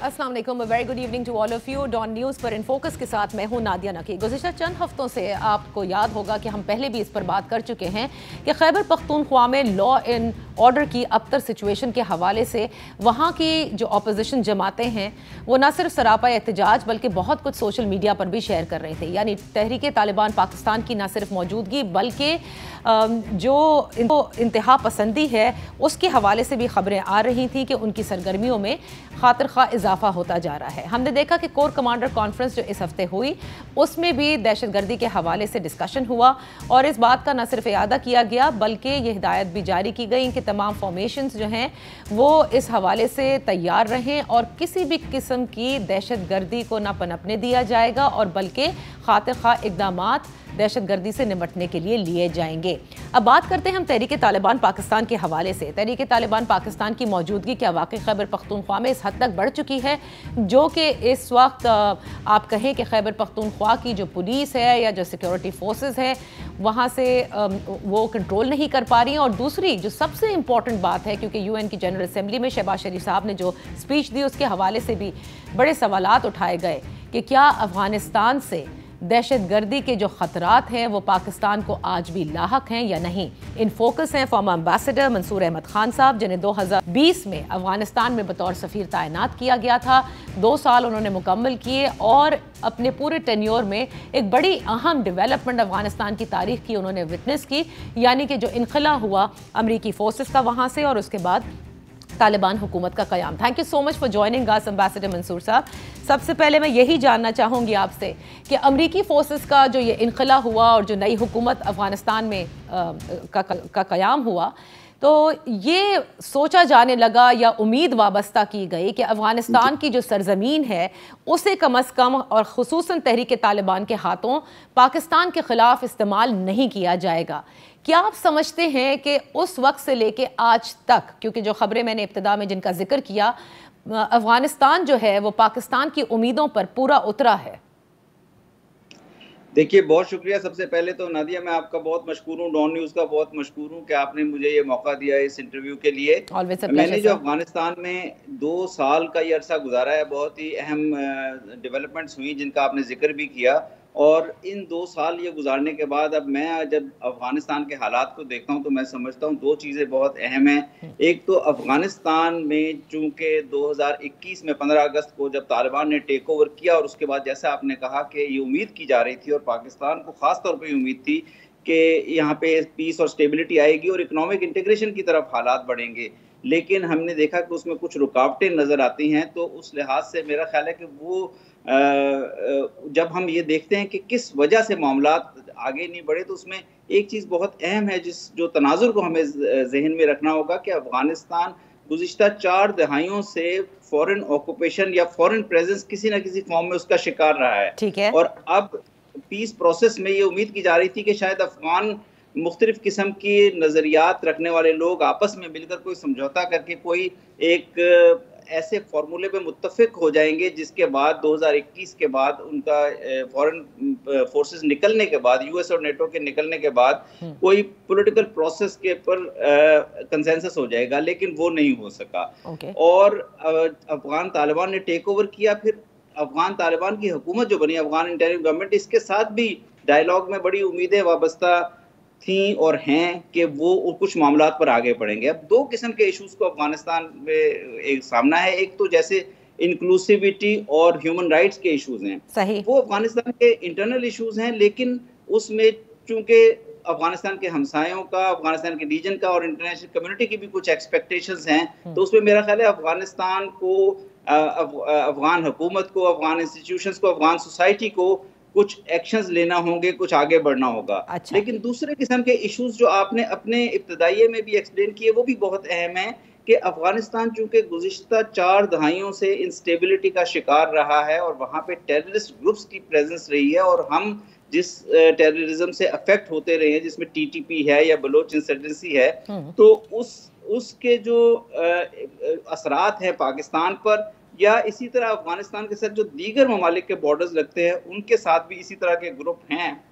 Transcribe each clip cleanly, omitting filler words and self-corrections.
अस्सलाम वालेकुम, very good evening to all of you. Dawn news पर इन फोकस के साथ मैं हूं नादिया नकी। गुज़िश्ता चंद हफ्तों से आपको याद होगा कि हम पहले भी इस पर बात कर चुके हैं कि खैबर पख्तूनख्वा में लॉ एंड ऑर्डर की अबतर सिचुएशन के हवाले से वहाँ की जो अपोजिशन जमातें हैं वो न सिर्फ सरापा एहतजाज बल्कि बहुत कुछ सोशल मीडिया पर भी शेयर कर रही थी। यानी तहरीक तालिबान पाकिस्तान की न सिर्फ मौजूदगी बल्कि जो इंतहा पसंदी है उसके हवाले से भी खबरें आ रही थी कि उनकी सरगर्मियों में खातिर खा इजाफा होता जा रहा है। हमने देखा कि कोर कमांडर कॉन्फ्रेंस जो इस हफ्ते हुई उसमें भी दहशतगर्दी के हवाले से डिस्कशन हुआ और इस बात का न सिर्फ इयादा किया गया बल्कि ये हिदायत भी जारी की गई कि तमाम फॉर्मेशंस जो हैं वो इस हवाले से तैयार रहें और किसी भी किस्म की दहशतगर्दी को न पनपने दिया जाएगा और बल्कि खातिर खा इक़दामात दहशतगर्दी से निपटने के लिए लिए जाएंगे। अब बात करते हैं हम तहरीक तालिबान पाकिस्तान के हवाले से। तहरीक तालिबान पाकिस्तान की मौजूदगी क्या वाकई खैबर पख्तूनख्वा में इस हद तक बढ़ चुकी है जो कि इस वक्त आप कहें कि खैबर पख्तूनख्वा की जो पुलिस है या जो सिक्योरिटी फोर्सेस है वहाँ से वो कंट्रोल नहीं कर पा रही हैं। और दूसरी जो सबसे इम्पॉर्टेंट बात है, क्योंकि UN की जनरल असम्बली में शहबाज शरीफ साहब ने जो स्पीच दी उसके हवाले से भी बड़े सवालात उठाए गए कि क्या अफगानिस्तान से दहशतगर्दी के जो खतरात हैं वो पाकिस्तान को आज भी लाहक हैं या नहीं। इन फोकस हैं फॉर्मर एम्बेसडर मंसूर अहमद खान साहब जिन्हें 2020 में अफगानिस्तान में बतौर सफ़ीर तैनात किया गया था। 2 साल उन्होंने मुकम्मल किए और अपने पूरे टेन्योर में एक बड़ी अहम डेवलपमेंट अफगानिस्तान की तारीख की उन्होंने विटनेस की, यानी कि जो इनखला हुआ अमरीकी फोर्सेस का वहाँ से और उसके बाद तालिबान हुकूमत का क़याम। Thank you so much for joining us ambassador Mansoor sahab. सबसे पहले मैं यही जानना चाहूँगी आपसे कि अमरीकी फोर्सेस का जो ये इनखला हुआ और जो नई हुकूमत अफ़गानिस्तान में का क़याम हुआ तो ये सोचा जाने लगा या उम्मीद वाबस्ता की गई कि अफ़गानिस्तान की जो सरजमीन है उसे कम अज़ कम और ख़ुसूसन तहरीक तालिबान के हाथों पाकिस्तान के ख़िलाफ़ इस्तेमाल नहीं किया जाएगा। क्या आप समझते हैं कि उस वक्त से लेके आज तक, क्योंकि जो खबरें मैंने इब्तिदा में जिनका जिक्र किया, अफ़गानिस्तान जो है वो पाकिस्तान की उम्मीदों पर पूरा उतरा है? देखिए, बहुत शुक्रिया। सबसे पहले तो नादिया, मैं आपका बहुत मशकूर हूँ, डॉन न्यूज़ का बहुत मशकूर हूँ कि आपने मुझे ये मौका दिया इस इंटरव्यू के लिए। मैंने जो अफगानिस्तान में 2 साल का ये अरसा गुजारा है, बहुत ही अहम डेवलपमेंट्स हुई जिनका आपने जिक्र भी किया। और इन 2 साल ये गुजारने के बाद अब मैं जब अफगानिस्तान के हालात को देखता हूँ तो मैं समझता हूँ 2 चीज़ें बहुत अहम हैं। एक तो अफगानिस्तान में चूँकि 2021 में 15 अगस्त को जब तालिबान ने टेक ओवर किया और उसके बाद जैसा आपने कहा कि ये उम्मीद की जा रही थी और पाकिस्तान को ख़ास तौर पर उम्मीद थी कि यहाँ पे पीस और स्टेबिलिटी आएगी और इकोनॉमिक इंटीग्रेशन की तरफ हालात बढ़ेंगे, लेकिन हमने देखा कि उसमें कुछ रुकावटें नज़र आती हैं। तो उस लिहाज से मेरा ख्याल है कि वो जब हम ये देखते हैं कि किस वजह से मामलात आगे नहीं बढ़े तो उसमें एक चीज़ बहुत अहम है जो तनाजुर को हमें जहन में रखना होगा कि अफगानिस्तान गुज़िश्ता 4 दहाइयों से फॉरेन ऑक्यूपेशन या फॉरेन प्रेजेंस किसी न किसी फॉर्म में उसका शिकार रहा है। ठीक है। और अब पीस प्रोसेस में ये उम्मीद की जा रही थी कि शायद अफगान मुख्तलिफ किस्म की नज़रियात रखने वाले लोग आपस में मिलकर कोई समझौता करके कोई एक ऐसे फार्मूले पे मुत्तफिक हो जाएंगे जिसके बाद 2021 के बाद उनका फॉरेन फोर्सेस निकलने के बाद, US और नेटो के निकलने के बाद कोई पॉलिटिकल प्रोसेस के ऊपर कंसेंसस हो जाएगा, लेकिन वो नहीं हो सका। और अफगान तालिबान ने टेक ओवर किया, फिर अफगान तालिबान की हुकूमत जो बनी, अफगान इंटरिम गवर्नमेंट, इसके साथ भी डायलॉग में बड़ी उम्मीदें वाबस्ता थी और हैं कि वो कुछ मामलात पर आगे बढ़ेंगे। अब 2 किस्म के इशूज़ को अफगानिस्तान में एक सामना है। एक तो जैसे इंक्लूसिविटी और ह्यूमन राइट्स के इशूज़ हैं, सही। वो अफगानिस्तान के इंटरनल इशूज़ हैं, लेकिन उसमें चूँकि अफगानिस्तान के हमसायों का, अफगानिस्तान के रीजन का और इंटरनेशनल कम्युनिटी की भी कुछ एक्सपेक्टेशंस हैं, तो उसमें मेरा ख्याल है अफगानिस्तान को, अफगान हुकूमत को, अफगान इंस्टीट्यूशंस को, अफगान सोसाइटी को कुछ एक्शंस लेना होंगे, कुछ आगे बढ़ना होगा। अच्छा। लेकिन दूसरे किस्म के इश्यूज जो आपने अपने इब्तिदाइये में भी एक्सप्लेन किए वो भी बहुत अहम है कि अफगानिस्तान चूँकि गुज़िश्ता 4 दहाइयों से इंस्टेबिलिटी का शिकार रहा है और वहाँ पे टेररिस्ट ग्रुप्स की प्रेजेंस रही है और हम जिस टेररिज्म से अफेक्ट होते रहे हैं जिसमें TTP है या बलोच इंसर्जेंसी है, तो उसके जो असरात हैं पाकिस्तान पर या इसी तरह अफगानिस्तान के साथ जो दीगर ममालिक के बॉर्डर्स लगते हैं उनके साथ भी इसी तरह के ग्रुप हैं।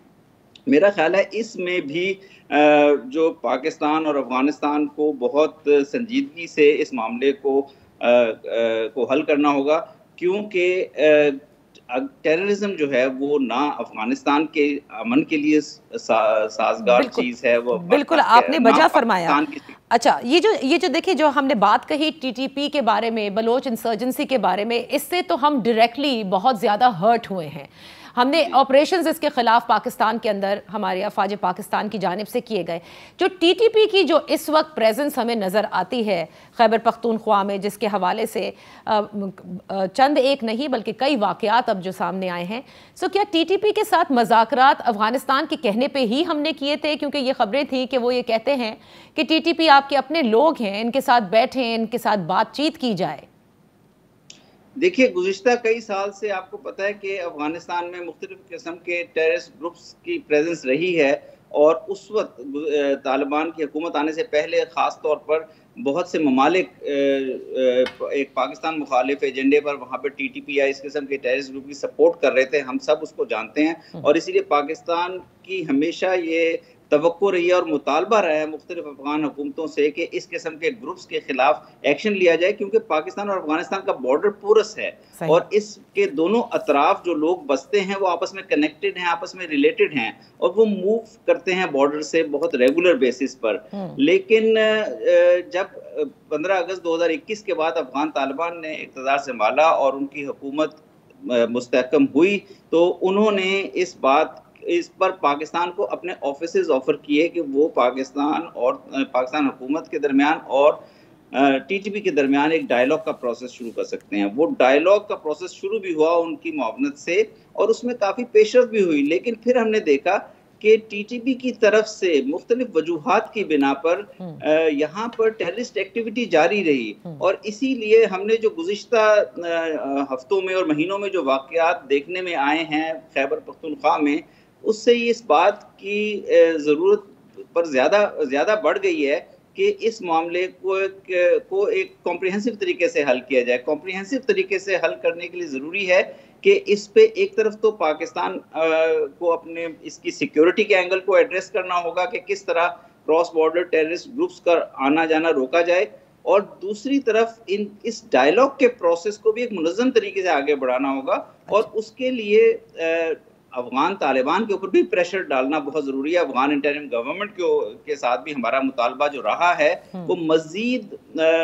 मेरा ख्याल है इसमें भी जो पाकिस्तान और अफगानिस्तान को बहुत संजीदगी से इस मामले को हल करना होगा। क्योंकि टेररिज्म जो है वो ना अफगानिस्तान के अमन के लिए साजगार चीज है, वो बिल्कुल आपने वजह फरमाया। अच्छा, ये जो देखिए, जो हमने बात कही टीटीपी के बारे में, बलोच इंसर्जेंसी के बारे में, इससे तो हम डायरेक्टली बहुत ज़्यादा हर्ट हुए हैं। हमने ऑपरेशंस इसके खिलाफ पाकिस्तान के अंदर हमारे अफवाज पाकिस्तान की जानिब से किए गए। जो टीटीपी की जो इस वक्त प्रेजेंस हमें नज़र आती है खैबर पख्तूनख्वा में, जिसके हवाले से चंद एक नहीं बल्कि कई वाक़यात अब जो सामने आए हैं, सो क्या टीटीपी के साथ मज़ाकरात अफगानिस्तान के कहने पे ही हमने किए थे? क्योंकि ये खबरें थी कि वो ये कहते हैं कि टीटीपी आपके अपने लोग हैं, इनके साथ बैठें, इनके साथ बातचीत की जाए। देखिए, गुज़िश्ता कई साल से आपको पता है कि अफगानिस्तान में मुख्तलिफ किस्म के टेररिस्ट ग्रुप्स की प्रेजेंस रही है, और उस वक्त तालिबान की हुकूमत आने से पहले ख़ास तौर पर बहुत से ममालिक एक पाकिस्तान मुखालिफ एजेंडे पर वहाँ पर टीटीपी या इस किस्म के टेररिस्ट ग्रुप की सपोर्ट कर रहे थे। हम सब उसको जानते हैं, और इसीलिए पाकिस्तान की हमेशा ये तवक्को रही है और मुतालबा रहा है मुख्तलिफ अफगान हुकूमतों से कि इस किस्म के ग्रुप्स के खिलाफ एक्शन लिया जाए, क्योंकि पाकिस्तान और अफगानिस्तान का बॉर्डर पोरस है और इसके दोनों अतराफ जो लोग बसते हैं वो आपस में कनेक्टेड हैं, आपस में रिलेटेड हैं, और वो मूव करते हैं बॉर्डर से बहुत रेगुलर बेसिस पर। लेकिन जब 15 अगस्त 2021 के बाद अफगान तालिबान ने इक़्तिदार संभाला और उनकी हुकूमत मुस्तहकम हुई, तो उन्होंने इस पर पाकिस्तान को अपने ऑफिसेज ऑफर किए कि वो पाकिस्तान हुकूमत के दरमियान और टीटीपी के दरमियान एक डायलॉग का प्रोसेस शुरू कर सकते हैं। वो डायलॉग का प्रोसेस शुरू भी हुआ उनकी मुआवनत से, और उसमें काफ़ी पेशरफ भी हुई। लेकिन फिर हमने देखा कि टीटीपी की तरफ से मुख्तलिफ वजूहात की बिना पर यहाँ पर टेररिस्ट एक्टिविटी जारी रही, और इसीलिए हमने जो गुज़िश्ता हफ्तों में और महीनों में जो वाक़यात देखने में आए हैं खैबर पख्तूनख्वा में, उससे इस बात की ज़रूरत पर ज़्यादा बढ़ गई है कि इस मामले को एक कॉम्प्रिहेंसिव तरीके से हल किया जाए। कॉम्प्रिहेंसिव तरीके से हल करने के लिए ज़रूरी है कि इस पे एक तरफ तो पाकिस्तान को अपने इसकी सिक्योरिटी के एंगल को एड्रेस करना होगा कि किस तरह क्रॉस बॉर्डर टेररिस्ट ग्रुप्स का आना जाना रोका जाए, और दूसरी तरफ इस डायलॉग के प्रोसेस को भी एक मुनज़्ज़म तरीके से आगे बढ़ाना होगा, और उसके लिए अफगान तालिबान के ऊपर भी प्रेशर डालना बहुत ज़रूरी है। अफगान इंटरिम गवर्नमेंट के साथ भी हमारा मुतालबा जो रहा है वो मज़ीद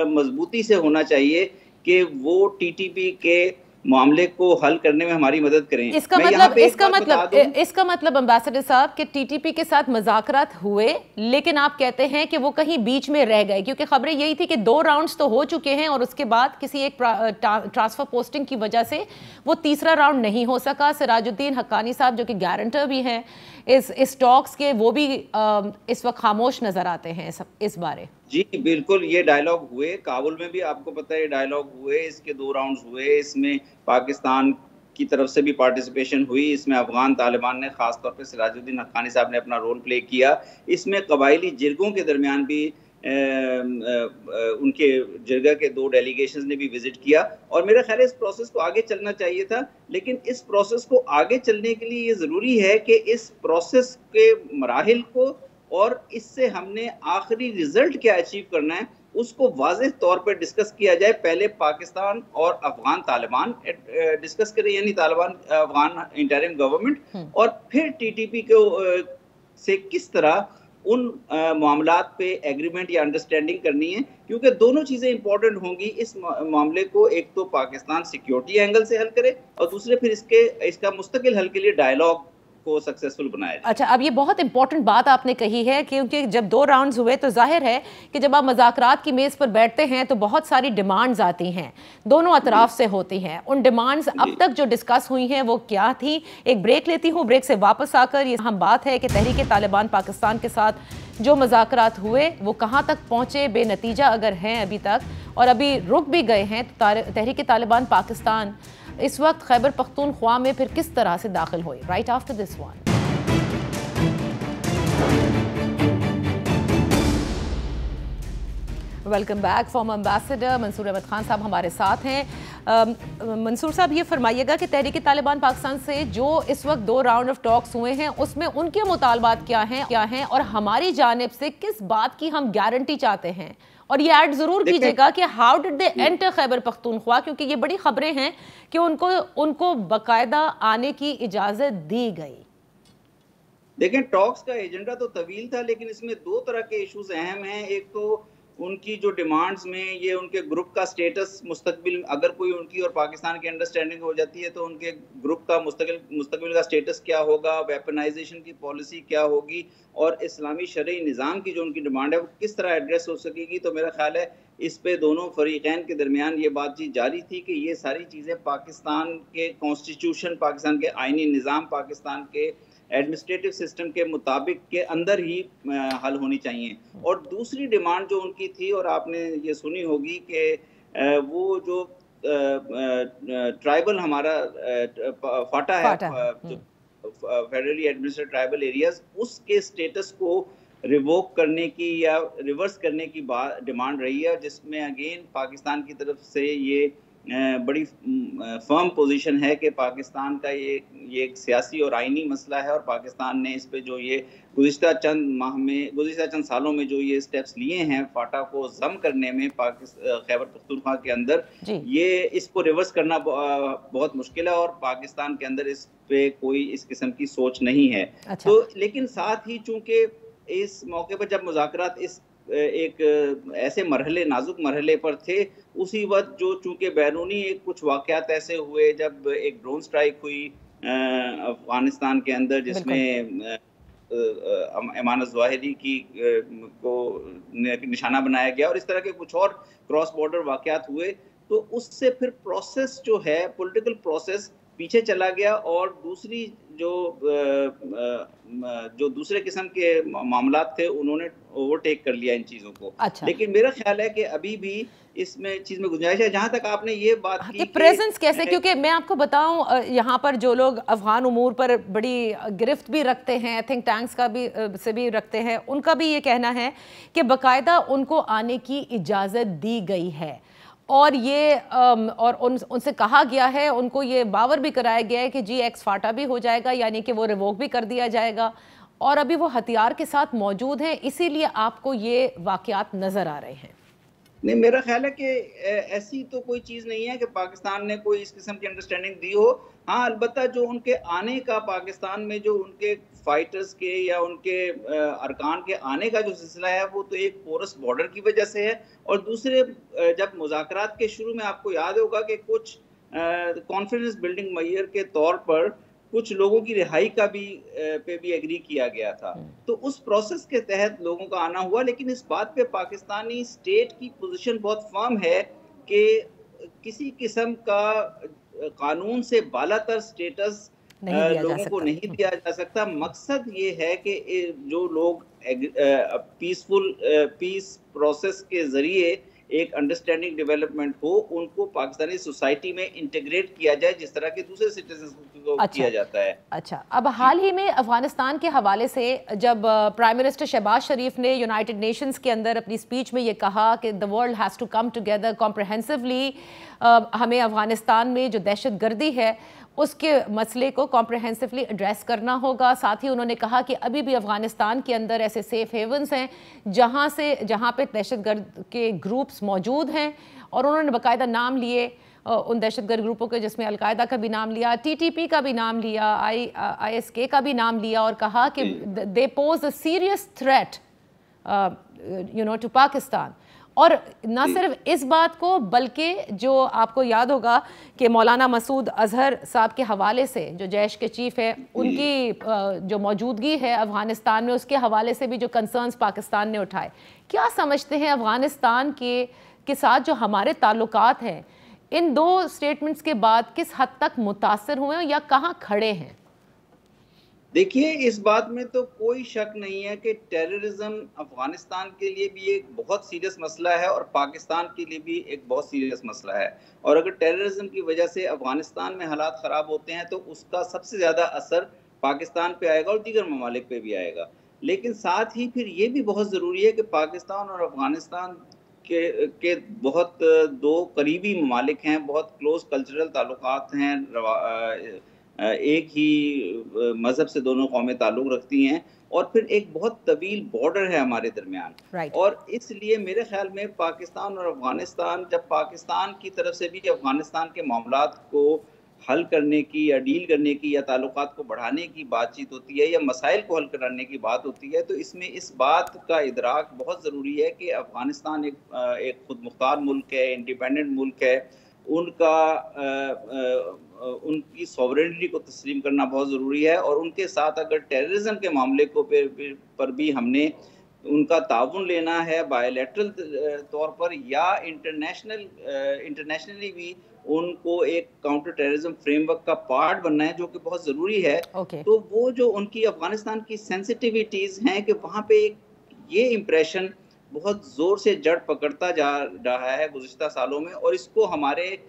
मजबूती से होना चाहिए कि वो टीटीपी के मामले को हल करने में हमारी मदद करें। इसका मतलब एम्बेसडर साहब कि टीटीपी के साथ मुज़ाकरात हुए, लेकिन आप कहते हैं कि वो कहीं बीच में रह गए, क्योंकि खबरें यही थी कि 2 राउंड्स तो हो चुके हैं और उसके बाद किसी एक ट्रांसफर पोस्टिंग की वजह से वो तीसरा राउंड नहीं हो सका। सिराजुद्दीन हक्कानी साहब जो कि गारंटर भी हैं इस टॉक्स के, वो भी इस वक्त खामोश नजर आते हैं इस बारे। जी बिल्कुल, ये डायलॉग हुए काबुल में भी, आपको पता है ये डायलॉग हुए, इसके 2 राउंड्स हुए, इसमें पाकिस्तान की तरफ से भी पार्टिसिपेशन हुई, इसमें अफगान तालिबान ने खास तौर पे सिराजुद्दीन हक्कानी साहब ने अपना रोल प्ले किया, इसमें कबायली जिरगों के दरमियान भी उनके जिरगा के 2 डेलीगेशंस ने भी विजिट किया, और मेरा ख्याल है इस प्रोसेस को आगे चलना चाहिए था। लेकिन इस प्रोसेस को आगे चलने के लिए ये ज़रूरी है कि इस प्रोसेस के मराहिल को और इससे हमने आखिरी रिजल्ट क्या अचीव करना है उसको वाज़ेह तौर पर डिस्कस किया जाए। पहले पाकिस्तान और अफगान तालिबान डिस्कस करें, यानी तालिबान अफगान इंटरिम गवर्नमेंट, और फिर टीटीपी को से किस तरह उन मामलात पे एग्रीमेंट या अंडरस्टैंडिंग करनी है, क्योंकि दोनों चीज़ें इंपॉर्टेंट होंगी इस मामले को। एक तो पाकिस्तान सिक्योरिटी एंगल से हल करे, और दूसरे फिर इसका मुस्तकिल हल के लिए डायलॉग को सक्सेसफुल बनाया। अच्छा, अब ये बहुत इंपॉर्टेंट बात आपने कही है, क्योंकि जब 2 राउंड्स हुए तो जाहिर है कि जब आप मुज़ाकरात की मेज़ पर बैठते हैं तो बहुत सारी डिमांड्स आती हैं, दोनों अतराफ से होती हैं। उन डिमांड्स अब तक जो डिस्कस हुई हैं वो क्या थी? एक ब्रेक लेती हूँ, ब्रेक से वापस आकर ये हम बात है कि तहरीक तालिबान पाकिस्तान के साथ जो मुज़ाकरात हुए वो कहाँ तक पहुँचे, बेनतीजा अगर हैं अभी तक, और अभी रुक भी गए हैं, तो तहरीक तालिबान पाकिस्तान इस वक्त खैबर पख्तूनख्वा में फिर किस तरह से दाखिल हुई। Right after this one. Welcome back. Former ambassador Mansoor Ahmad Khan साहब हमारे साथ हैं। मंसूर साहब, ये फरमाइएगा कि तहरीक तालिबान पाकिस्तान से जो इस वक्त 2 राउंड ऑफ टॉक्स हुए हैं उसमें उनके मुतालबात क्या हैं और हमारी जानिब से किस बात की हम गारंटी चाहते हैं, और ये ऐड जरूर कीजिएगा कि how did they enter Khyber Pakhtunkhwa, क्योंकि ये बड़ी खबरें हैं कि उनको बाकायदा आने की इजाजत दी गई। देखें, टॉक्स का एजेंडा तो तवील था, लेकिन इसमें 2 तरह के इश्यूज अहम हैं। एक तो उनकी जो डिमांड्स में ये उनके ग्रुप का स्टेटस, मुस्तकबिल अगर कोई उनकी और पाकिस्तान की अंडरस्टैंडिंग हो जाती है तो उनके ग्रुप का मुस्तकबिल का स्टेटस क्या होगा, वेपनाइजेशन की पॉलिसी क्या होगी, और इस्लामी शरई निज़ाम की जो उनकी डिमांड है वो किस तरह एड्रेस हो सकेगी। तो मेरा ख्याल है इस पे दोनों फरीकैन के दरमियान ये बातचीत जारी थी कि ये सारी चीज़ें पाकिस्तान के कॉन्स्टिट्यूशन, पाकिस्तान के आइनी निज़ाम, पाकिस्तान के एडमिनिस्ट्रेटिव सिस्टम के मुताबिक के अंदर ही हल होनी चाहिए। और दूसरी डिमांड जो उनकी थी, और आपने ये सुनी होगी कि वो जो ट्राइबल हमारा फाटा है, जो फेडरली एडमिनिस्ट्रेटेड ट्राइबल एरियाज, उसके स्टेटस को रिवोक करने की या रिवर्स करने की डिमांड रही है, जिसमें अगेन पाकिस्तान की तरफ से ये बड़ी फर्म पोजीशन है कि पाकिस्तान का ये एक सियासी और आइनी मसला है, और पाकिस्तान ने इस पे जो ये गुज़िश्ता चंद सालों में जो ये स्टेप्स लिए हैं फाटा को जम करने में खैबर पख्तूनख्वा के अंदर, ये इसको रिवर्स करना बहुत मुश्किल है, और पाकिस्तान के अंदर इस पे कोई इस किस्म की सोच नहीं है। अच्छा। तो लेकिन साथ ही चूंकि इस मौके पर जब मुज़ाकरात इस एक ऐसे मरहले, नाजुक मरहले पर थे, उसी वक्त जो चूंकि बैरूनी कुछ वाक़यात ऐसे हुए, जब एक ड्रोन स्ट्राइक हुई अफगानिस्तान के अंदर, जिसमें ऐमान ज़वाहिरी की को निशाना बनाया गया, और इस तरह के कुछ और क्रॉस बॉर्डर वाक़यात हुए, तो उससे फिर प्रोसेस जो है, पॉलिटिकल प्रोसेस पीछे चला गया, और दूसरी जो दूसरे किस्म के मामलात थे उन्होंने ओवरटेक कर लिया इन चीजों को। अच्छा। लेकिन मेरा ख्याल है कि अभी भी इसमें चीज में गुंजाइश है। जहां तक आपने ये बात की प्रेजेंस कैसे, क्योंकि मैं आपको बताऊं यहाँ पर जो लोग अफगान उमूर पर बड़ी गिरफ्त भी रखते हैं, थिंक टैंक्स का भी से भी रखते हैं, उनका भी ये कहना है कि बाकायदा उनको आने की इजाज़त दी गई है, और ये और उनसे कहा गया है, उनको ये बावर भी कराया गया है कि जी एक्स फाटा भी हो जाएगा, यानी कि वो रिवोक भी कर दिया जाएगा, और अभी वो हथियार के साथ मौजूद हैं, इसीलिए आपको ये वाक़यात नज़र आ रहे हैं। नहीं, मेरा ख्याल है कि ऐसी तो कोई चीज़ नहीं है कि पाकिस्तान ने कोई इस किस्म की अंडरस्टैंडिंग दी हो। हाँ, अलबत्ता जो उनके आने का, पाकिस्तान में जो उनके फाइटर्स के या उनके अरकान के आने का जो सिलसिला है, वो तो एक पोरस बॉर्डर की वजह से है, और दूसरे जब मुज़ाकरात के शुरू में आपको याद होगा कि कुछ कॉन्फिडेंस बिल्डिंग मैयर के तौर पर कुछ लोगों की रिहाई का भी पे भी एग्री किया गया था, तो उस प्रोसेस के तहत लोगों का आना हुआ। लेकिन इस बात पे पाकिस्तानी स्टेट की पोजीशन बहुत फर्म है कि किसी किस्म का कानून से बालातर स्टेटस लोगों को नहीं दिया जा सकता। मकसद ये है कि जो लोग पीस प्रोसेस के जरिए एक अंडरस्टैंडिंग डेवलपमेंट हो, उनको पाकिस्तानी सोसाइटी में इंटीग्रेट किया जाए, जिस तरह के दूसरे सिटीजन को किया जाता है। अच्छा, अब हाल ही में अफगानिस्तान के हवाले से जब प्राइम मिनिस्टर शहबाज शरीफ ने यूनाइटेड नेशंस के अंदर अपनी स्पीच में ये कहा कि the world has to come together comprehensively, हमें अफगानिस्तान में जो दहशतगर्दी है उसके मसले को कॉम्प्रहेंसिवली एड्रेस करना होगा। साथ ही उन्होंने कहा कि अभी भी अफगानिस्तान के अंदर ऐसे सेफ हेवन्स हैं जहाँ पे दहशतगर्द के ग्रुप्स मौजूद हैं, और उन्होंने बाकायदा नाम लिए उन दहशतगर्द ग्रुपों के, जिसमें अलकायदा का भी नाम लिया, TTP का भी नाम लिया, ISK का भी नाम लिया, और कहा कि they pose a serious threat to Pakistan. और न सिर्फ इस बात को, बल्कि जो आपको याद होगा कि मौलाना मसूद अजहर साहब के हवाले से, जो जैश के चीफ है, उनकी जो मौजूदगी है अफगानिस्तान में, उसके हवाले से भी जो कंसर्न्स पाकिस्तान ने उठाए। क्या समझते हैं अफगानिस्तान के साथ जो हमारे ताल्लुकात हैं, इन 2 स्टेटमेंट्स के बाद किस हद तक मुतासर हुए या कहाँ खड़े हैं? देखिए, इस बात में तो कोई शक नहीं है कि टेररिज्म अफगानिस्तान के लिए भी एक बहुत सीरियस मसला है, और पाकिस्तान के लिए भी एक बहुत सीरियस मसला है। और अगर टेररिज्म की वजह से अफगानिस्तान में हालात ख़राब होते हैं तो उसका सबसे ज़्यादा असर पाकिस्तान पे आएगा और दीगर ममालिक पे भी आएगा। लेकिन साथ ही फिर ये भी बहुत ज़रूरी है कि पाकिस्तान और अफगानिस्तान के बहुत दो करीबी ममालिक हैं, बहुत क्लोज कल्चरल ताल्लुकात हैं, एक ही मज़हब से दोनों कौमें ताल्लुक़ रखती हैं और फिर एक बहुत तवील बॉर्डर है हमारे दरमियान। और इसलिए मेरे ख़्याल में पाकिस्तान और अफ़गानिस्तान, जब पाकिस्तान की तरफ से भी अफ़गानिस्तान के मामलात को हल करने की या डील करने की या ताल्लुकात को बढ़ाने की बातचीत होती है या मसाइल को हल कराने की बात होती है, तो इसमें इस बात का इदराक बहुत ज़रूरी है कि अफ़गानिस्तान एक खुद मुख्तार मुल्क है, इंडिपेंडेंट मुल्क है। उनकी सॉवरेनिटी को तस्लीम करना बहुत ज़रूरी है और उनके साथ अगर टेररिज्म के मामले को पर भी हमने उनका ताउन लेना है बायलैटरल तौर पर या इंटरनेशनली भी उनको एक काउंटर टेररिज्म फ्रेमवर्क का पार्ट बनना है, जो कि बहुत ज़रूरी है। तो वो जो उनकी अफ़गानिस्तान की सेंसिटिविटीज़ हैं कि वहाँ पे ये इम्प्रेशन बहुत ज़ोर से जड़ पकड़ता जा रहा है गुज़िश्ता सालों में और इसको हमारे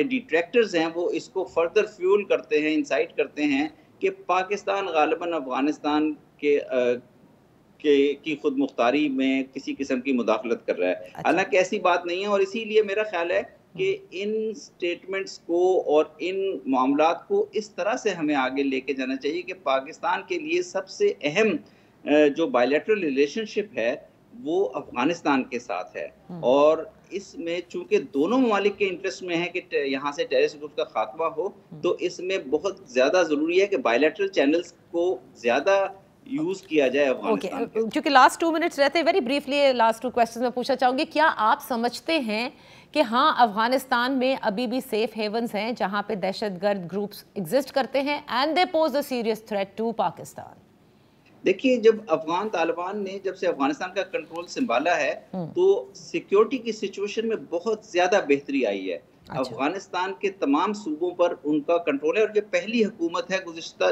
डिट्रैक्टर्स हैं वो इसको फर्दर फ्यूल करते हैं, इंसाइट करते हैं कि पाकिस्तान गालिबन अफ़गानिस्तान की खुद मुख्तारी में किसी किस्म की मुदाखलत कर रहा है। हालांकि ऐसी बात नहीं है और इसीलिए मेरा ख्याल है कि इन स्टेटमेंट्स को और इन मामलात को इस तरह से हमें आगे लेके जाना चाहिए कि पाकिस्तान के लिए सबसे अहम जो बायलैटरल रिलेशनशिप है वो अफगानिस्तान के साथ है और इसमें चूंकि दोनों ममालिक के इंटरेस्ट में है कि यहाँ से टेररिस्ट ग्रुप का खात्मा हो, तो इसमें बहुत ज़्यादा ज़रूरी है कि बायलैटरल चैनल्स को ज़्यादा यूज किया जाए अफगानिस्तान के। क्योंकि लास्ट 2 मिनट्स रहते हैं, वेरी ब्रीफली लास्ट 2 क्वेश्चंस मैं पूछना चाहूँगी। क्या आप समझते हैं कि हाँ अफगानिस्तान में अभी भी सेफ हेवन्स हैं जहाँ पे दहशतगर्द ग्रुप्स एग्जिस्ट करते हैं and they pose a serious threat to Pakistan? देखिए, जब अफगान तालिबान ने जब से अफगानिस्तान का कंट्रोल संभाला है तो सिक्योरिटी की सिचुएशन में बहुत ज्यादा बेहतरी आई है। अफगानिस्तान के तमाम सूबों पर उनका कंट्रोल है और ये पहली हुकूमत है गुज़िश्ता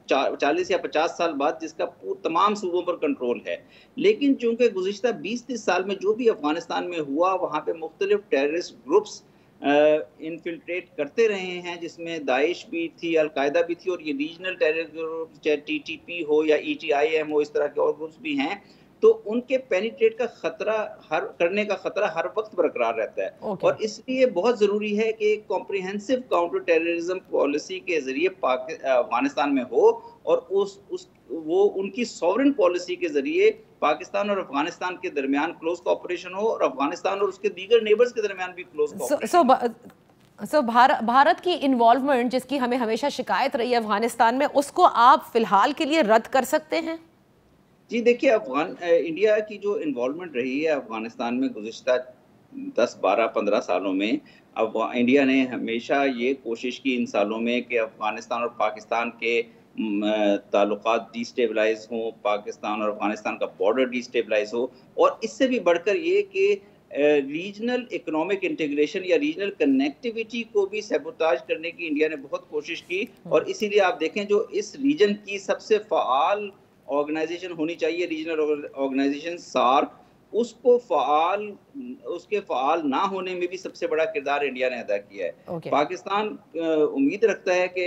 40 या 50 साल बाद जिसका तमाम सूबों पर कंट्रोल है। लेकिन चूंकि गुज़िश्ता 20-30 साल में जो भी अफगानिस्तान में हुआ वहाँ पे मुख्तलिफ टेररिस्ट ग्रुप्स इनफिल्ट्रेट करते रहे हैं, जिसमें दाइश भी थी, अलकायदा भी थी और ये रीजनल टेररिस्ट ग्रुप चाहे TTP हो या ETIM हो, इस तरह के और ग्रुप्स भी हैं, तो उनके पेनिट्रेट का खतरा करने का खतरा हर वक्त बरकरार रहता है। और इसलिए बहुत ज़रूरी है कि एक कॉम्प्रिहेंसिव काउंटर टेररिज्म पॉलिसी के ज़रिए अफगानिस्तान में हो और वो उनकी सॉवरेन पॉलिसी के ज़रिए पाकिस्तान और अफगानिस्तान के दरमियान क्लोज कोऑपरेशन हो और अफगानिस्तान और उसके दीगर नेबर्स के दरमियान भी क्लोज कोऑपरेशन। भारत की इन्वॉल्वमेंट जिसकी हमें हमेशा शिकायत रही है अफगानिस्तान में, उसको आप फिलहाल के लिए रद्द कर सकते हैं? जी देखिए, इंडिया की जो इन्वॉल्वमेंट रही है अफगानिस्तान में गुज़िश्ता 10, 12, 15 सालों में, अब इंडिया ने हमेशा ये कोशिश की इन सालों में कि अफगानिस्तान और पाकिस्तान के ताल्लुकात डिस्टेबलाइज हों, पाकिस्तान और अफगानिस्तान का बॉर्डर डिस्टेबलाइज हो और इससे भी बढ़कर ये कि रीजनल इकोनॉमिक इंटीग्रेशन या रीजनल कनेक्टिविटी को भी सैबोटाज करने की इंडिया ने बहुत कोशिश की। और इसीलिए आप देखें जो इस रीजन की सबसे फ़ाल ऑर्गेनाइजेशन होनी चाहिए, रीजनल ऑर्गेनाइजेशन SAARC, उसके फ़ाल ना होने में भी सबसे बड़ा किरदार इंडिया ने अदा किया है। पाकिस्तान उम्मीद रखता है कि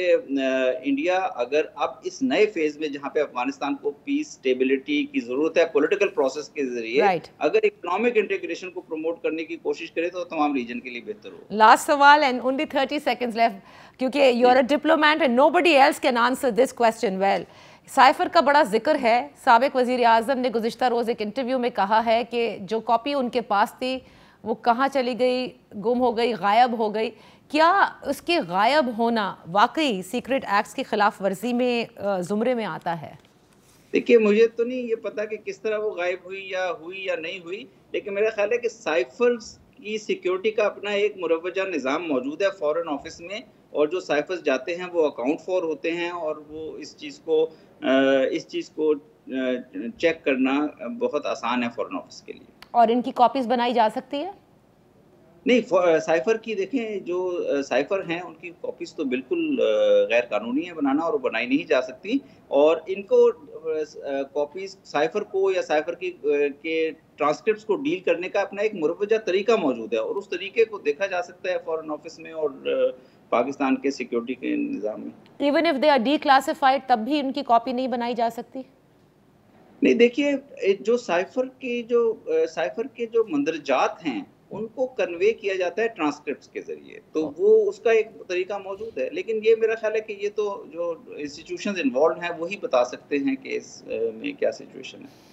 इंडिया अगर अब इस नए फेज में जहाँ पे अफगानिस्तान को पीस स्टेबिलिटी की जरूरत है पॉलिटिकल प्रोसेस के जरिए, अगर इकोनॉमिक इंटीग्रेशन को प्रमोट करने की कोशिश करे तो तमाम रीजन के लिए बेहतर हो। लास्ट सवाल एंड ओनली 30 सेकंड्स लेफ्ट, क्योंकि you are a diplomat and nobody else can answer this question well. Cipher का बड़ा जिक्र है। साबिक वज़ीर आज़म ने गुज़िश्ता रोज़ एक इंटरव्यू में कहा है कि जो कॉपी उनके पास थी वो कहाँ चली गई, गुम हो गई, गायब हो गई। क्या उसके गायब होना वाकई सीक्रेट एक्ट्स की खिलाफ वर्जी में ज़ुमरे में आता है? देखिए, मुझे तो नहीं ये पता कि किस तरह वो गायब हुई या नहीं हुई, लेकिन मेरा ख्याल है कि साइफर्स की सिक्योरिटी का अपना एक मुरव्वजा निज़ाम मौजूद है फॉरेन ऑफिस में, और जो साइफर्स जाते हैं वो अकाउंट फॉर होते हैं और वो इस चीज़ को चेक करना बहुत आसान है फॉरेन ऑफिस के लिए। और इनकी कॉपीज बनाई जा सकती है? नहीं, साइफर की देखें, जो साइफर हैं उनकी कॉपीज तो बिल्कुल गैर कानूनी है बनाना और वो बनाई नहीं जा सकती। और इनको कॉपीज साइफर को या साइफर के ट्रांसक्रिप्ट्स को डील करने का अपना एक मुरव्वजा तरीका मौजूद है और उस तरीके को देखा जा सकता है फॉरेन ऑफिस में और पाकिस्तान के सिक्योरिटी के निज़ाम में। Even if they are declassified तब भी उनकी कॉपी नहीं बनाई जा सकती? नहीं देखिए, जो साइफर के जो मंदरजात हैं उनको कन्वे किया जाता है ट्रांसक्रिप्ट्स के जरिए, तो वो उसका एक तरीका मौजूद है। लेकिन ये मेरा ख्याल है कि ये तो जो इंस्टीट्यूशंस इन्वॉल्व हैं वही बता सकते हैं कि इसमें क्या सिचुएशन है।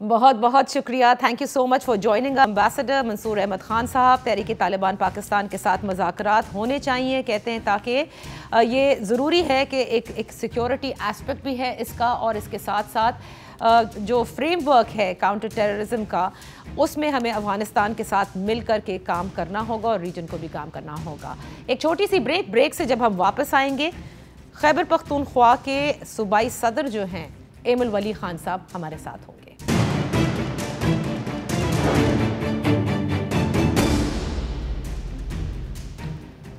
बहुत बहुत शुक्रिया, thank you so much for joining. Ambassador Mansoor Ahmad Khan साहब, तहरीक तालिबान पाकिस्तान के साथ मुज़ाकरात होने चाहिए कहते हैं, ताकि ये ज़रूरी है कि एक सिक्योरिटी एस्पेक्ट भी है इसका, और इसके साथ साथ जो फ्रेमवर्क है काउंटर टेररिज्म का, उसमें हमें अफगानिस्तान के साथ मिल कर के काम करना होगा और रीजन को भी काम करना होगा। एक छोटी सी ब्रेक से जब हम वापस आएंगे, खैबर पख्तूनख्वा के सूबाई सदर जो हैं एमल वली खान साहब हमारे साथ होंगे।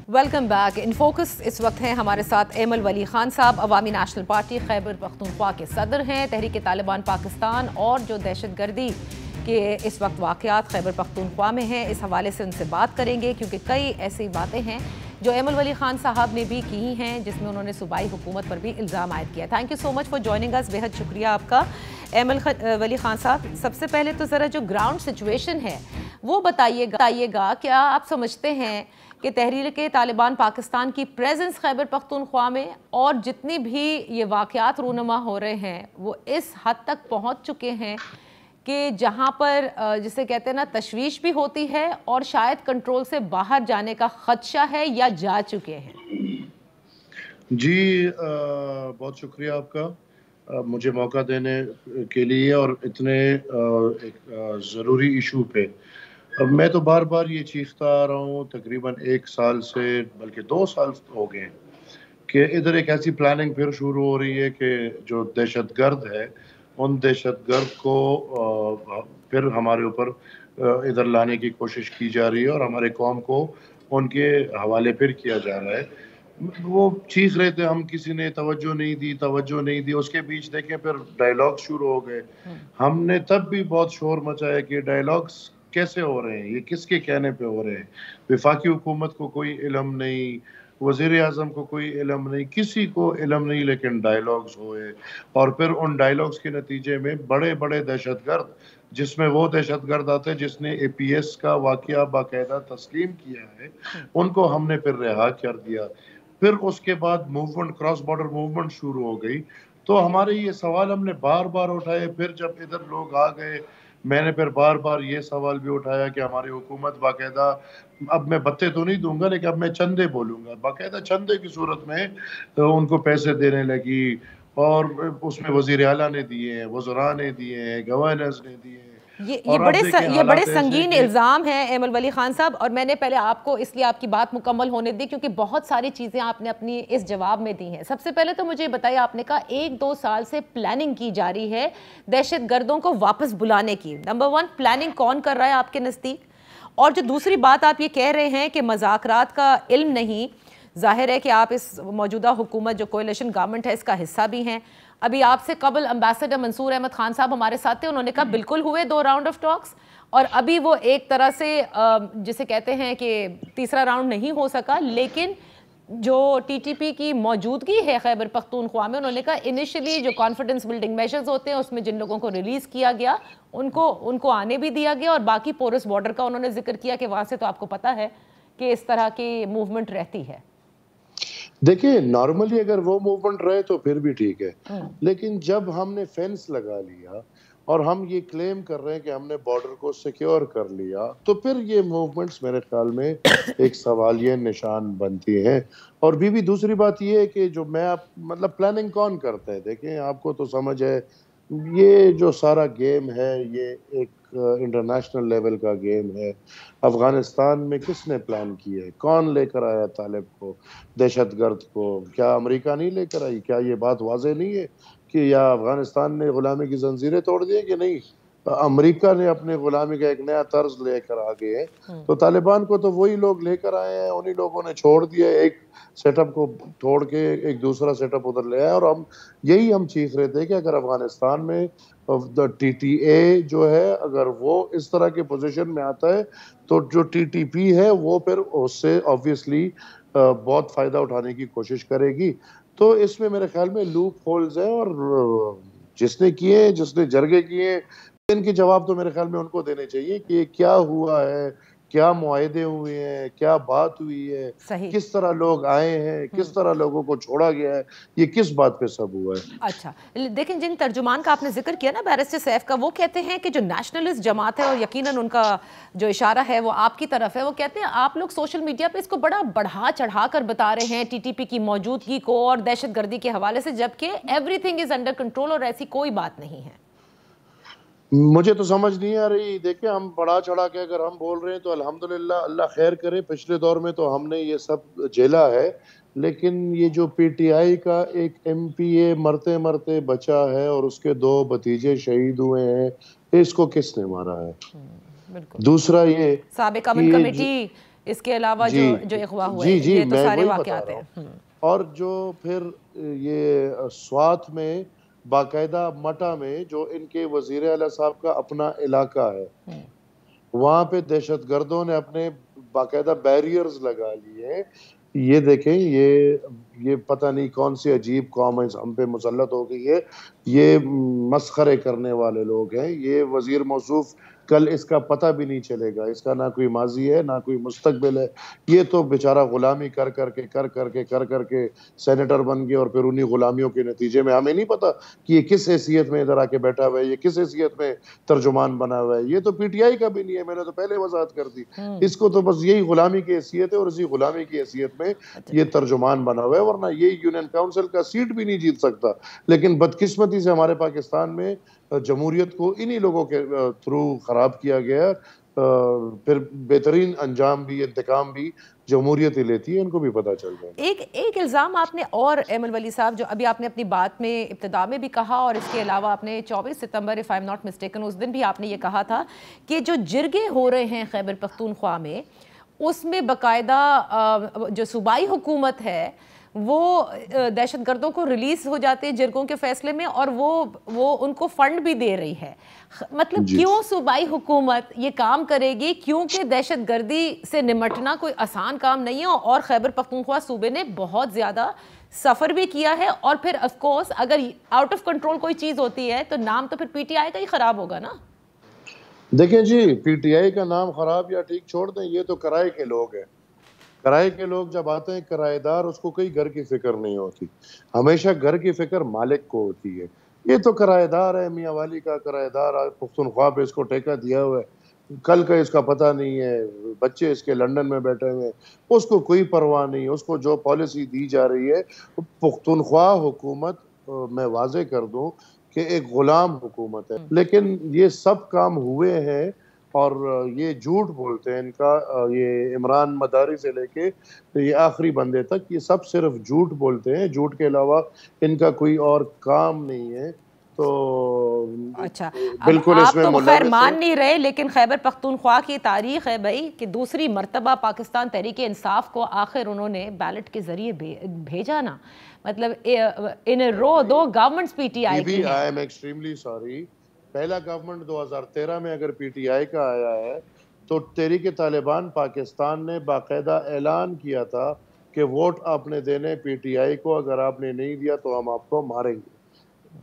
Welcome back. इन फोकस इस वक्त हैं हमारे साथ एमल वली खान साहब, अवामी नेशनल पार्टी खैबर पख्तूनख्वा के सदर हैं, तहरीक तालिबान पाकिस्तान और जो दहशतगर्दी के इस वक्त वाक़यात खैबर पख्तूनख्वा में हैं, इस हवाले से उनसे बात करेंगे, क्योंकि कई ऐसी बातें हैं जो एमल वली खान साहब ने भी की हैं, जिसमें उन्होंने सूबाई हुकूमत पर भी इल्ज़ाम आयद किया। Thank you so much for joining अस, बेहद शुक्रिया आपका। एमल वली खान साहब, सबसे पहले तो ज़रा जो ग्राउंड सिचुएशन है वो बताइएगा, क्या आप समझते हैं कि तहरीक तालिबान पाकिस्तान की प्रेजेंस खैबर पख्तूनख्वा में और जितनी भी ये वाक़यात रूनुमा हो रहे हैं वो इस हद तक पहुँच चुके हैं कि जहाँ पर जिसे कहते हैं ना तशवीश भी होती है और शायद कंट्रोल से बाहर जाने का खदशा है, या जा चुके हैं? जी, बहुत शुक्रिया आपका मुझे मौका देने के लिए, और इतने एक ज़रूरी इशू पे। अब मैं तो बार बार ये चीखता आ रहा हूँ तकरीबन 1 साल से, बल्कि 2 साल हो गए, कि इधर एक ऐसी प्लानिंग फिर शुरू हो रही है कि जो दहशतगर्द है उन दहशतगर्द को फिर हमारे ऊपर इधर लाने की कोशिश की जा रही है, और हमारे कौम को उनके हवाले फिर किया जा रहा है। वो चीख रहे थे, हम किसी ने तवज्जो नहीं दी। उसके बीच देखें फिर डायलॉग शुरू हो गए। हमने तब भी बहुत शोर मचाया कि डायलॉग्स कैसे हो रहे हैं, ये किसके कहने पे हो रहे हैं। वफाकी हुकूमत को कोई इल्म नहीं, वज़ीर आज़म को कोई इल्म नहीं, किसी को इल्म नहीं, लेकिन डायलॉग्स हुए, और फिर उन डायलॉग्स के नतीजे में बड़े बड़े दहशतगर्द, जिसमें वो दहशतगर्द आते हैं जिसने APS का वाक़या बाकायदा तस्लीम किया है, उनको हमने फिर रिहा कर दिया। फिर उसके बाद मूवमेंट, क्रॉस बॉर्डर मूवमेंट शुरू हो गई। तो हमारे ये सवाल हमने बार बार उठाए। फिर जब इधर लोग आ गए, मैंने फिर बार बार ये सवाल भी उठाया कि हमारी हुकूमत बाकायदा, अब मैं बत्ते तो नहीं दूंगा लेकिन अब मैं चंदे बोलूँगा, बाकायदा चंदे की सूरत में तो उनको पैसे देने लगी, और उसमें वज़ीर आला ने दिए हैं, वज़रा ने दिए हैं, गवर्नर्स ने दिए हैं। ये बड़े संगीन इल्ज़ाम हैं एमल वली खान साहब, और मैंने पहले आपको इसलिए आपकी बात मुकम्मल होने दी क्योंकि बहुत सारी चीज़ें आपने अपनी इस जवाब में दी हैं। सबसे पहले तो मुझे बताइए, आपने कहा 1-2 साल से प्लानिंग की जा रही है दहशतगर्दों को वापस बुलाने की। नंबर 1, प्लानिंग कौन कर रहा है आपके नज़दीक? और जो दूसरी बात आप ये कह रहे हैं कि मज़ाकरात का इल्म नहीं, जाहिर है कि आप इस मौजूदा हुकूमत जो कोएलिशन गवर्नमेंट है इसका हिस्सा भी हैं। अभी आपसे कबल एम्बेसडर मंसूर अहमद खान साहब हमारे साथ थे, उन्होंने कहा बिल्कुल हुए 2 राउंड ऑफ टॉक्स, और अभी वो एक तरह से जिसे कहते हैं कि तीसरा राउंड नहीं हो सका। लेकिन जो TTP की मौजूदगी है खैबर पख्तूनख्वा में, उन्होंने कहा इनिशियली जो कॉन्फिडेंस बिल्डिंग मेजर्स होते हैं उसमें जिन लोगों को रिलीज़ किया गया उनको आने भी दिया गया, और बाकी पोरस बॉर्डर का उन्होंने जिक्र किया कि वहाँ से तो आपको पता है कि इस तरह की मूवमेंट रहती है। देखिए, नॉर्मली अगर वो मूवमेंट रहे तो फिर भी ठीक है, लेकिन जब हमने फेंस लगा लिया और हम ये क्लेम कर रहे हैं कि हमने बॉर्डर को सिक्योर कर लिया, तो फिर ये मूवमेंट्स मेरे ख्याल में एक सवालिया निशान बनती हैं। और भी दूसरी बात ये है कि जो मतलब प्लानिंग कौन करता है। देखें, आपको तो समझ है, ये जो सारा गेम है ये एक इंटरनेशनल लेवल का गेम है। अफगानिस्तान में किसने प्लान किया है, कौन लेकर आया तालिब को, दहशतगर्द को? क्या अमेरिका नहीं लेकर आई? क्या ये बात वाज़ेह नहीं है कि या अफगानिस्तान ने गुलामी की जंजीरें तोड़ दी कि नहीं? अमेरिका ने अपने गुलामी का एक नया तर्ज लेकर आ गए हैं, तो तालिबान को तो वही लोग लेकर आए हैं, उन्हीं लोगों ने छोड़ दिया, एक सेटअप को छोड़ के एक दूसरा सेटअप उधर ले आया। और हम चीख रहे थे कि अगर अफगानिस्तान में TTA जो है, अगर वो इस तरह के पोजीशन में आता है तो जो TTP है वो फिर उससे ऑब्वियसली बहुत फ़ायदा उठाने की कोशिश करेगी। तो इसमें मेरे ख्याल में लूप होल्स हैं, और जिसने किए, जिसने जरगे किए, इनके जवाब तो मेरे ख्याल में उनको देने चाहिए कि ये क्या हुआ है, क्या मुआहदे हुए हैं, क्या बात हुई है, किस तरह लोग आए हैं, किस तरह लोगों को छोड़ा गया है, ये किस बात पे सब हुआ है। अच्छा, लेकिन जिन तर्जुमान का आपने जिक्र किया ना बैरिस्टर सैफ का, वो कहते हैं कि जो नेशनलिस्ट जमात है और यकीनन उनका जो इशारा है वो आपकी तरफ है, वो कहते हैं आप लोग सोशल मीडिया पे इसको बड़ा बढ़ा चढ़ा कर बता रहे हैं टीटीपी की मौजूदगी को और दहशतगर्दी के हवाले से, जबकि एवरीथिंग इज अंडर कंट्रोल और ऐसी कोई बात नहीं है। मुझे तो समझ नहीं आ रही। देखिए, हम बढ़ा चढ़ा के अगर हम बोल रहे हैं तो अल्हम्दुलिल्लाह, अल्लाह खैर करे। पिछले दौर में तो हमने ये सब झेला है, लेकिन ये जो पीटीआई का एक एमपीए मरते मरते बचा है और उसके 2 भतीजे शहीद हुए हैं, इसको किसने मारा है? दूसरा ये साबिक अमन कमेटी, इसके अलावा जो अगवा हुए, ये तो सारे वाक़यात हैं। और जो फिर ये स्वात में बाकायदा मटा में जो इनके वजीर आला साहब का अपना इलाका है, वहां पे दहशतगर्दों ने अपने बाकायदा बैरियर्स लगा लिए। ये देखें, ये पता नहीं कौन सी अजीब कौम है हम पे मुसल्लत हो गई है। ये मस्खरे करने वाले लोग हैं। ये वजीर मौसूफ कल इसका पता भी नहीं चलेगा, इसका ना कोई माजी है ना कोई मुस्तकबिल है। ये तो बेचारा गुलामी कर करके सेनेटर बन गया और फिर उन्हीं गुलामियों के नतीजे में हमें नहीं पता कि ये किस हैसियत में इधर आके बैठा हुआ है, ये किस हैसियत में तर्जुमान बना हुआ है। ये तो पीटीआई का भी नहीं है, मैंने तो पहले वजाहत कर दी। इसको तो बस यही गुलामी की हैसियत है और इसी गुलामी की हैसियत में ये तर्जुमान बना हुआ है, वरना ये यूनियन काउंसिल का सीट भी नहीं जीत सकता। लेकिन बदकिस्मती से हमारे पाकिस्तान में जमहूरियत को इन्हीं लोगों के थ्रू खराब किया गया। फिर बेहतरीन अंजाम भी, इंतकाम भी जमहूरियत ही लेती है, इनको भी पता चल जाए। एक इल्ज़ाम आपने और एमल वली साहब, जो अभी आपने अपनी बात में इब्तिदा में भी कहा और इसके अलावा आपने 24 सितंबर if I am not mistaken उस दिन भी आपने ये कहा था कि जो जिरगे हो रहे हैं खैबर पख्तूनख्वा में, उसमें बाकायदा जो सूबाई हुकूमत है वो दहशतगर्दों को रिलीज हो जाते हैं जिरगों के फैसले में और वो उनको फंड भी दे रही है। मतलब क्यों सूबाई हुकूमत ये काम करेगी? क्योंकि दहशतगर्दी से निमटना कोई आसान काम नहीं है और खैबर पख्तूनख्वा सूबे ने बहुत ज़्यादा सफ़र भी किया है। और फिर ऑफ कोर्स अगर आउट ऑफ कंट्रोल कोई चीज़ होती है तो नाम तो फिर पीटीआई का ही ख़राब होगा ना। देखिए जी, पीटीआई का नाम खराब या ठीक छोड़ दें, ये तो किराए के लोग हैं। किराए के लोग जब आते हैं, किराएदार, उसको कोई घर की फिक्र नहीं होती। हमेशा घर की फिक्र मालिक को होती है। ये तो किराएदार है, मियाँ वाली का किराएदार, पख्तूनख्वा पे इसको ठेका दिया हुआ है, कल का इसका पता नहीं है, बच्चे इसके लंदन में बैठे हुए हैं, उसको कोई परवाह नहीं। उसको जो पॉलिसी दी जा रही है, पख्तूनख्वा हुकूमत, मैं वाजे कर दूं कि एक गुलाम हुकूमत है। लेकिन ये सब काम हुए हैं और ये झूठ बोलते हैं। इनका ये इमरान मदारी से लेके ये आखिरी बंदे तक, ये सब सिर्फ झूठ बोलते हैं। झूठ के अलावा इनका कोई और काम नहीं है। तो अच्छा, बिल्कुल आप तो खैर मान नहीं रहे, लेकिन खैबर पख्तूनख्वा की तारीख है भाई कि दूसरी मर्तबा पाकिस्तान तहरीक इंसाफ को आखिर उन्होंने बैलेट के जरिए भेजा ना। मतलब इन रो 2 गवर्नमेंट्स पीटीआई की। I am extremely sorry. पहला गवर्नमेंट 2013 में अगर पीटीआई का आया है तो तहरीक तालिबान पाकिस्तान ने बाकायदा ऐलान किया था कि वोट आपने देने पीटीआई को, अगर आपने नहीं दिया तो हम आपको मारेंगे।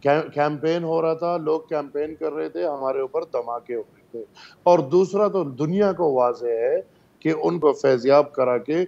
कैंपेन हो रहा था, लोग कैंपेन कर रहे थे, हमारे ऊपर धमाके हो रहे थे। और दूसरा तो दुनिया को वाज़ेह है कि उनको फैज़याब करा के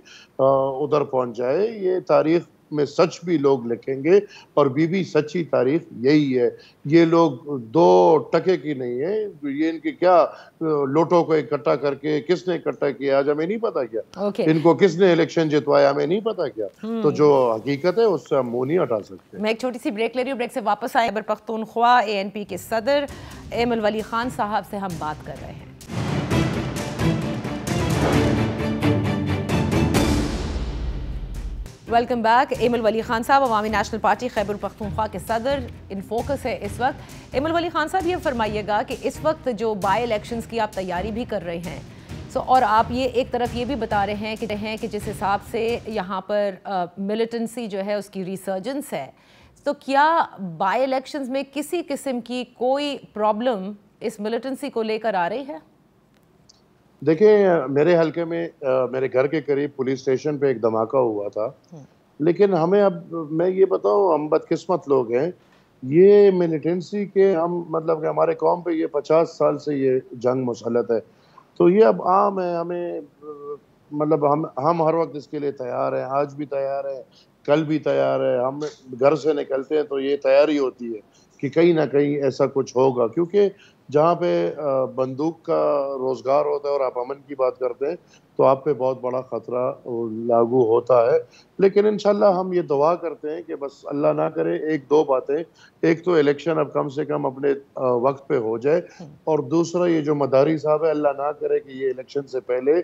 उधर पहुंच जाए। ये तारीख में सच भी लोग लिखेंगे और बीबी सच्ची तारीख यही है। ये लोग 2 टके की नहीं है। ये इनके क्या लोटों को इकट्ठा करके किसने इकट्ठा किया आज हमें नहीं पता क्या। इनको किसने इलेक्शन जितवाया हमें नहीं पता क्या। तो जो हकीकत है उससे हम मुंह नहीं हटा सकते। मैं एक छोटी सी ब्रेक ले रही हूँ, ब्रेक से वापस आए। खैबर पख्तूनख्वा ANP के सदर एमल वली खान साहब से हम बात कर रहे हैं। Welcome back. एमल वली खान साहब अवामी नेशनल पार्टी खैबर पख्तूनख्वा के सदर इन फोकस है इस वक्त। एमल वली खान साहब, ये फरमाइएगा कि इस वक्त जो बाई इलेक्शंस की आप तैयारी भी कर रहे हैं, और आप ये एक तरफ ये भी बता रहे हैं कि जिस हिसाब से यहाँ पर मिलिटेंसी जो है उसकी रिसर्जेंस है, तो क्या बाई इलेक्शंस में किसी किस्म की कोई प्रॉब्लम इस मिलिटेंसी को लेकर आ रही है? देखिए, मेरे हल्के में मेरे घर के करीब पुलिस स्टेशन पे एक धमाका हुआ था। लेकिन हमें, अब मैं ये बताऊं, हम बदकिस्मत लोग हैं ये मिलिटेंसी के हम मतलब कि हमारे कौम पे ये 50 साल से ये जंग मुसल्लत है, तो ये अब आम है। हमें मतलब हम हर वक्त इसके लिए तैयार हैं, आज भी तैयार हैं, कल भी तैयार है। हम घर से निकलते हैं तो ये तैयारी होती है कि कहीं ना कहीं ऐसा कुछ होगा, क्योंकि जहाँ पे बंदूक का रोजगार होता है और आप अमन की बात करते हैं तो आप पे बहुत बड़ा खतरा लागू होता है। लेकिन इंशाल्लाह हम ये दुआ करते हैं कि बस अल्लाह ना करे एक दो बातें, एक तो इलेक्शन अब कम से कम अपने वक्त पे हो जाए, और दूसरा ये जो मदारी साहब है अल्लाह ना करे कि ये इलेक्शन से पहले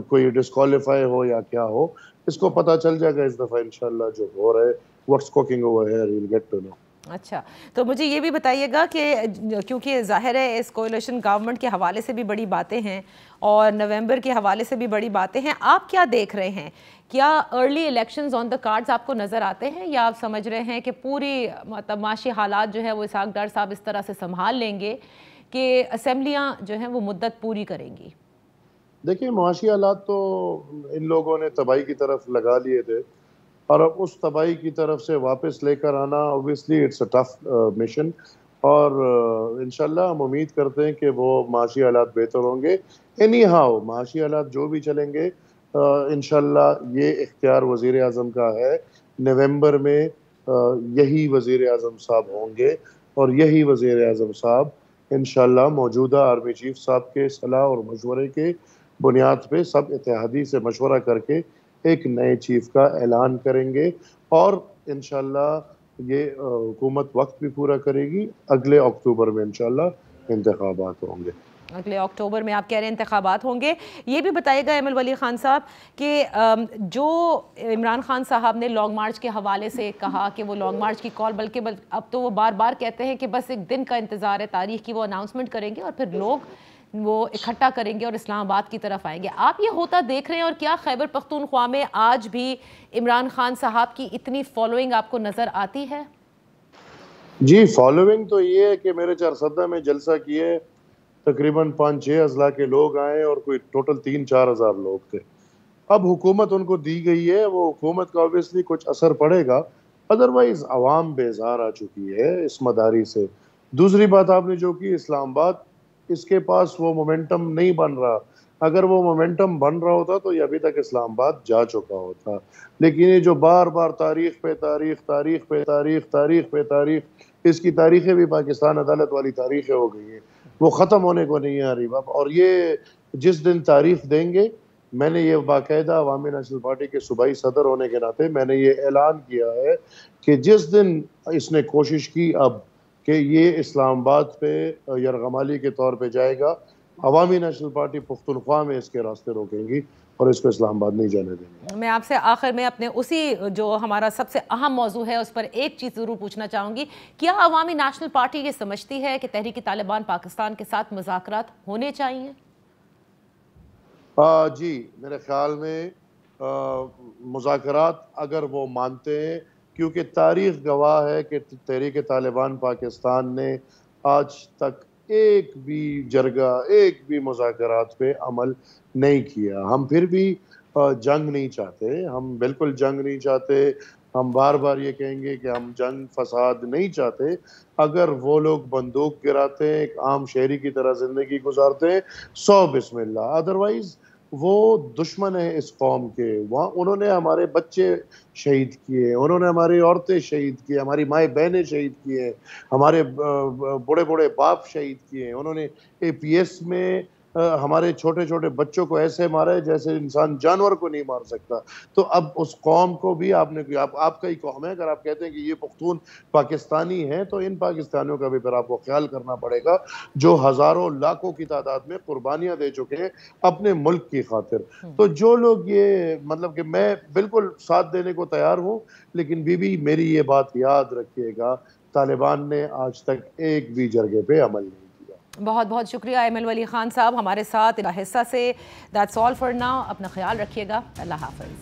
कोई डिस्क्वालीफाई हो या क्या हो। इसको पता चल जाएगा इस दफ़ा इंशाल्लाह जो हो रहा है, what's cooking over here, you will get to know. अच्छा, तो मुझे ये भी बताइएगा कि क्योंकि ज़ाहिर है इस कोalition गवर्नमेंट के हवाले से भी बड़ी बातें हैं और नवंबर के हवाले से भी बड़ी बातें हैं, आप क्या देख रहे हैं? क्या early elections on the cards आपको नज़र आते हैं, या आप समझ रहे हैं कि पूरी मतलब माशी हालात जो है वो इसहाक डार साहब इस तरह से संभाल लेंगे कि असम्बलियाँ जो हैं वो मुद्दत पूरी करेंगी? देखिए, मुआशी हालात तो इन लोगों ने तबाही की तरफ लगा लिए थे, और अब उस तबाही की तरफ से वापस लेकर आना obviously it's a tough mission, और इंशाल्लाह हम उम्मीद करते हैं कि वो माशी हालात बेहतर होंगे। एनी हाउ माशी हालात जो भी चलेंगे, इंशाल्लाह ये इख्तियार वज़ीर आज़म का है। नवंबर में यही वज़ीर आज़म साहब होंगे, और यही वज़ीर आज़म साहब इंशाल्लाह मौजूदा आर्मी चीफ साहब के सलाह और मशवरे के बुनियाद पे सब इत्तेहादी से मशवरा करके एक नए चीफ का ऐलान करेंगे, और इंशाल्लाह ये हुकूमत वक्त भी पूरा करेगी। अगले अक्टूबर में इंशाल्लाह इंतखाबात होंगे। अगले अक्टूबर में आप कह रहे हैं इंतखाबात होंगे। ये भी बताइएगा एमएल वली खान साहब कि जो इमरान खान साहब ने लॉन्ग मार्च के हवाले से कहा कि वो लॉन्ग मार्च की कॉल, बल्कि अब तो वो बार बार कहते हैं कि बस एक दिन का इंतज़ार है, तारीख की वो अनाउंसमेंट करेंगे और फिर लोग वो इकट्ठा करेंगे और इस्लामाबाद की तरफ आएंगे। आप ये होता देख रहे हैं, और क्या खैबर पख्तूनख्वा में आज भी इमरान खान साहब की इतनी फॉलोइंग आपको नज़र आती है? जी, फॉलोइंग तो ये है कि मेरे चारसदा में जलसा किए तकरीबन 5-6 अजला के लोग आए और कोई टोटल 3-4 हज़ार लोग थे। अब हुकूमत उनको दी गई है, वो हुकूमत का ऑब्वियसली कुछ असर पड़ेगा, अदरवाइज अवाम बेजार आ चुकी है इस मदारी से। दूसरी बात आपने जो की इस्लामाबाद, इसके पास वो मोमेंटम नहीं बन रहा। अगर वो मोमेंटम बन रहा होता तो ये अभी तक इस्लामाबाद जा चुका होता। लेकिन ये जो बार बार तारीख पे तारीख, तारीख पे तारीख, तारीख पे तारीख, इसकी तारीखें भी पाकिस्तान अदालत वाली तारीखें हो गई हैं, वो ख़त्म होने को नहीं आ रही बाप। और ये जिस दिन तारीख देंगे, मैंने ये बाकायदा अवामी नेशनल पार्टी के सूबाई सदर होने के नाते मैंने ये ऐलान किया है कि जिस दिन इसने कोशिश की अब कि ये इस्लामाबाद पे यरगमाली के तौर पे जाएगा, अवामी नेशनल पार्टी पुख्तनख्वा में इसके रास्ते रोकेंगी और इसको इस्लामाबाद नहीं जाने देंगे। मैं आपसे आखिर में अपने उसी जो हमारा सबसे अहम मौजू है उस पर एक चीज़ ज़रूर पूछना चाहूँगी। क्या अवामी नेशनल पार्टी ये समझती है कि तहरीक तालिबान पाकिस्तान के साथ मुज़ाकरात होने चाहिए? जी, मेरे ख्याल में मुज़ाकरात अगर वो मानते हैं, क्योंकि तारीख़ गवाह है कि तहरीक तालिबान पाकिस्तान ने आज तक एक भी जरगा, एक भी मुज़ाकरात पे अमल नहीं किया। हम फिर भी जंग नहीं चाहते, हम बिल्कुल जंग नहीं चाहते। हम बार बार ये कहेंगे कि हम जंग फसाद नहीं चाहते। अगर वो लोग बंदूक गिराते हैं, एक आम शहरी की तरह ज़िंदगी गुजारते हैं, सौ बिस्मिल्लाह। अदरवाइज़ वो दुश्मन है इस कौम के। वहाँ उन्होंने हमारे बच्चे शहीद किए, उन्होंने हमारी औरतें शहीद की, हमारी माएँ बहनें शहीद किए, हमारे बूढ़े बूढ़े बाप शहीद किए। उन्होंने APS में हमारे छोटे छोटे बच्चों को ऐसे मारा है जैसे इंसान जानवर को नहीं मार सकता। तो अब उस कौम को भी आपने आपका ही कौम है, अगर आप कहते हैं कि ये पुख्तून पाकिस्तानी हैं, तो इन पाकिस्तानियों का भी फिर आपको ख्याल करना पड़ेगा जो हज़ारों लाखों की तादाद में कुर्बानियाँ दे चुके हैं अपने मुल्क की खातिर। तो जो लोग ये मतलब कि मैं बिल्कुल साथ देने को तैयार हूँ, लेकिन बीबी मेरी ये बात याद रखिएगा, तालिबान ने आज तक एक भी जरगे पे अमल नहीं। बहुत बहुत शुक्रिया एमएल वली खान साहब हमारे साथ हिस्सा से। That's all for now. अपना ख्याल रखिएगा। अल्लाह हाफ़िज़।